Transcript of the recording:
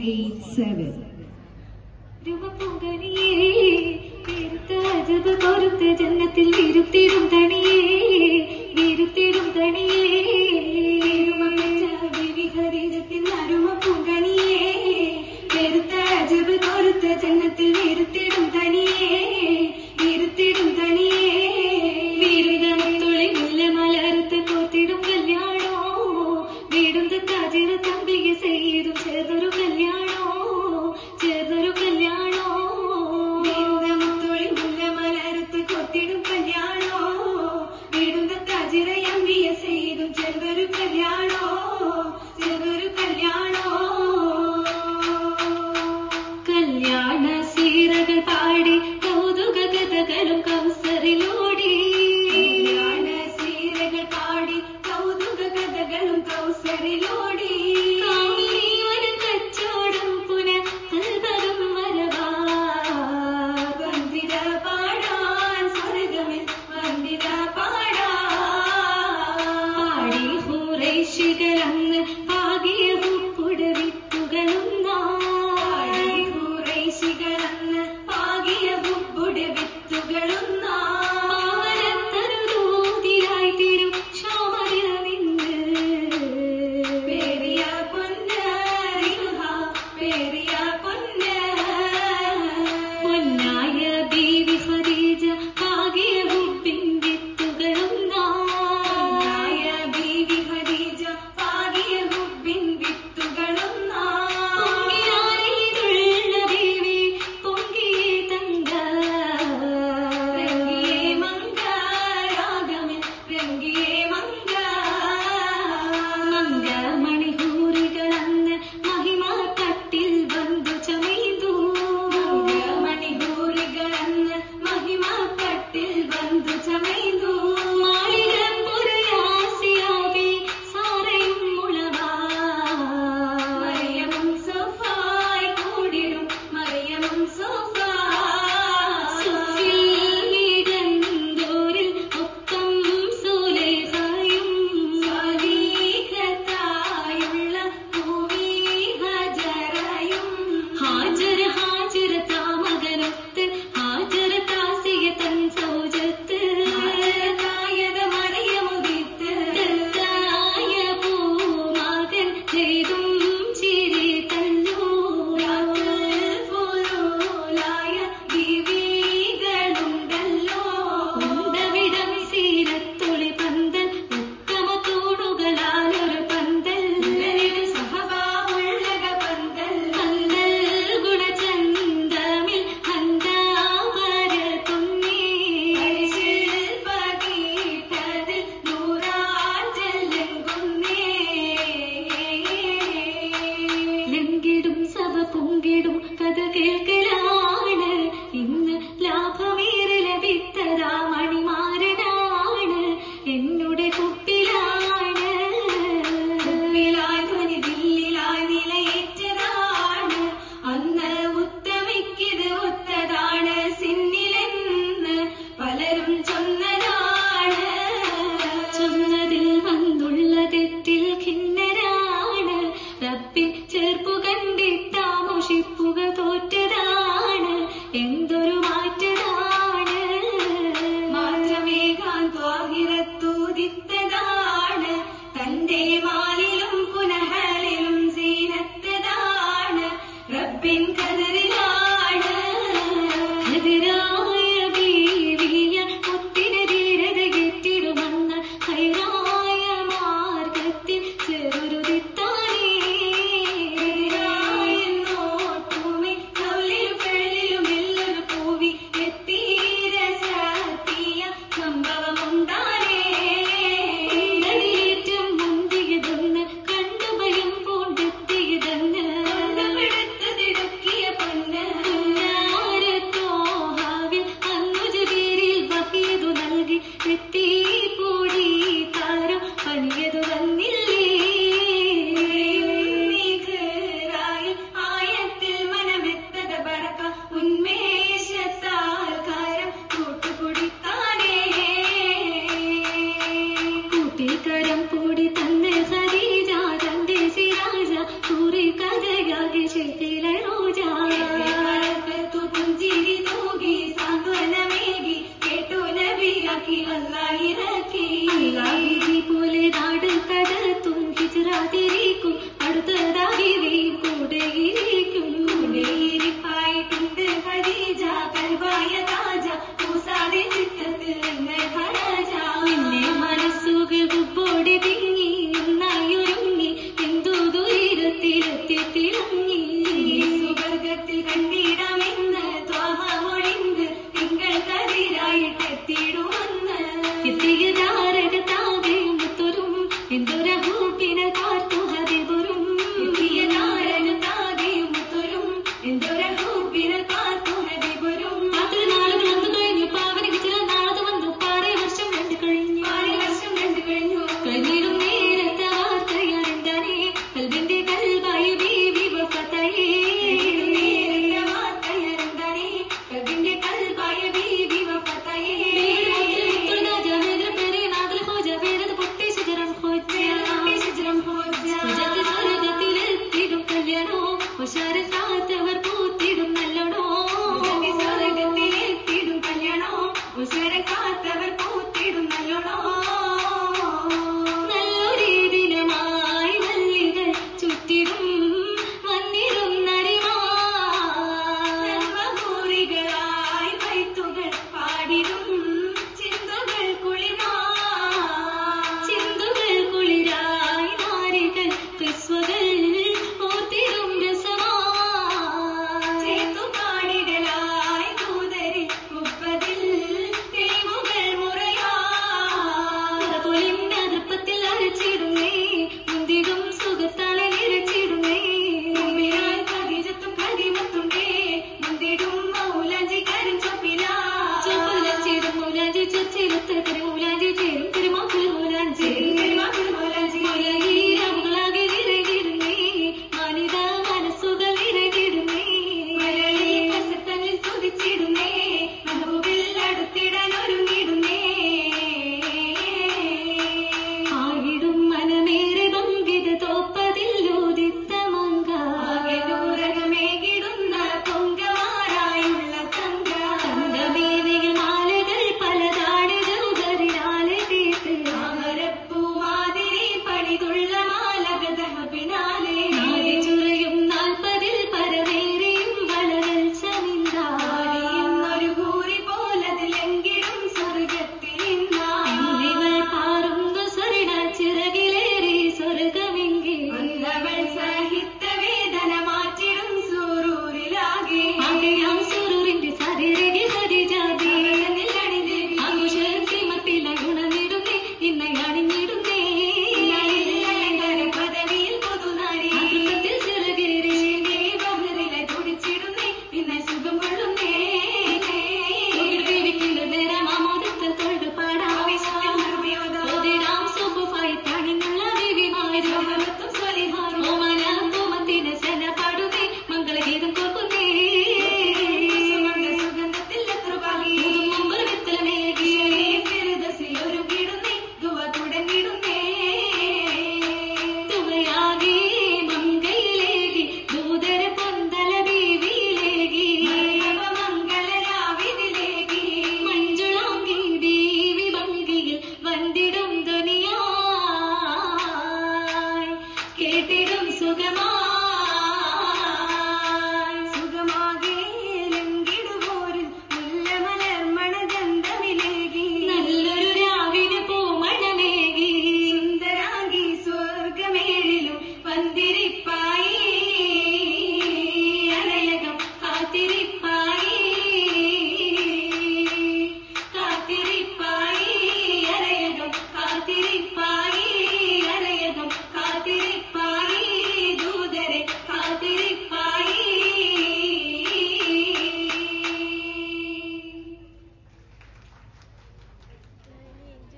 487. ജന്നത്തിൽ വിരുത്തിടും തണിയേ വിരുത്തിടും തണിയേ വിഹരീരത്തിൽ അരുമ പൂങ്കണിയേ പെരുത്ത അജബ് കൊരുത്ത ജന്നത്തിൽ വിരുത്തിടും തണിയേ വിരുത്തിടും തണിയേ വീരുതമത്തുള്ളി മുല്ല മലർത്ത് കോത്തിടും കല്യാണോ വീടും താജിറ തമ്പിക ചെയ്തും ചേർന്നൊരു കല്യാണോ ചേർന്നൊരു കല്യാണോ വീരുതമത്തുള്ളി മുല്ല മലർത്ത് കോത്തിടും കല്യാണോ വീടും താജിറ അമ്പിയ ചെയ്തും ചേർന്നൊരു കല്യാണോ ചേർന്നൊരു കല്യാണോ കല്യാണ സീരകൾ പാടി കൗതുക കഥകളും കൗസറിലോടി കല്യാണ സീരകൾ പാടി കൗതുക കഥകളും കൗസറിലോടി കച്ചോടം പുനഃതരും വരവാ വന്ദിര പാടാൻ സ്വർഗമിൽ വന്ദിര പാടി ഹുറൈശികളന്ന് പാകിയ പുടവിത്തുകളൊന്നാ ഹുറൈശികളന്ന് പാകിയ പുടവിത്തുകളൊന്നാ പാവനത്തരുതൂതിലായി തിരും ശോഭരിൽ നിന്ന് പേരിയ പൊന്ന് പേരിയ പൊന്ന് പൊന്നായ ബീവി ഖദീജ പാകിയ ഹുബിൻ വിത്തുകളൊന്നാ പൊന്നായ ബീവി ഖദീജ പാകിയ ഹുബിൻ വിത്തുകളൊന്നാ പൊങ്കിയാരിലുള്ള ദേവി പൊങ്കിയേ തങ്ക രംഗിയേ മങ്ക രാഗമിൽ രംഗിയേ മങ്ക മങ്ക മണിഹൂരികളന്ന് മഹിമപ്പട്ടിൽ വന്നു ചമയ്തു മങ്ക മണിഹൂരികളന്ന് മഹിമപ്പട്ടിൽ വന്നു ചമയ്തു മാളികപ്പുരയാസിയാവി സാറയും മുളവാ മറിയമും സഫായി കൂടിടും മറിയമും സഫാ വീടന്തോരിൽ ഒപ്പം സുലേഖയും സ്വാലിഹത്തായുള്ള പൂവി ഹജറയും ഹാജർ ഹാജർ താമകനൊത്ത് ഹാജർ താസിയ തൻ സൗജത്ത് ഹാജരായത് മറിയമുദിത്ത് ദത്തായ പൂമകൻ ചെയ്തും ചിരി തല്ലൂ ഫുലൂലായ ബീവികളുണ്ടല്ലോ ഉണ്ടവിടം സീരത്തൊളി പന്തൽ ഉത്തമ തൂണുകളാലൊരു പന്തൽ സഹബാവുള്ളക പന്തൽ പന്തൽ ഗുണചന്തമിൽ ഹന്താമര തുന്നീ ശിൽപഗീതതിൽ നൂറാഞ്ചൽ ലംഘുന്നേ ലംഘിടും സഭ പൊങ്കിടും കഥ കേൾക്കലാണ് ഇന്ന് ലാഭമേറെ ലഭിത്തതാ മണിമാരനാണ് എന്നുടെ കുപ്പിലാണ് കുപ്പിലായി ധ്വനി ദില്ലിലായി നിലയേറ്റതാണ് അന്ന് ഉത്തമിക്കിത് ഒത്തതാണ് സിന്നിലെന്ന് പലരും ചൊന്നതാണ് ചൊന്നതിൽ വന്നുള്ള തെറ്റിൽ ഖിന്നരാണ് റബ്ബിൻ ചേർപ്പു കണ്ടിട്ടാ മുഷിപ്പുക തോറ്റതാണ് മനസ്സിലാകെ ചേല റോജ പുഞ്ചിരി തൂകി സാന്ത്വനമേകി കേട്ടു നബിയാക്കി അല്ലാഹിറക്കി പോലെ നാട് കടത്തും ഹിജ്റാതിരിക്കും അടുത്തതായി കൂടെയിരിക്കും കൂടെയിരിപ്പായിട്ടുണ്ട് ഖദീജ കൽവായ താജ മൂസാടെ ചിത്രത്തിൽ നിന്നെ മനസ്സുകൾ കുപ്പോടെ തിങ്ങി ഒന്നായൊരുങ്ങി എന്തോ ദുരിതത്തിലെത്തി തിളങ്ങി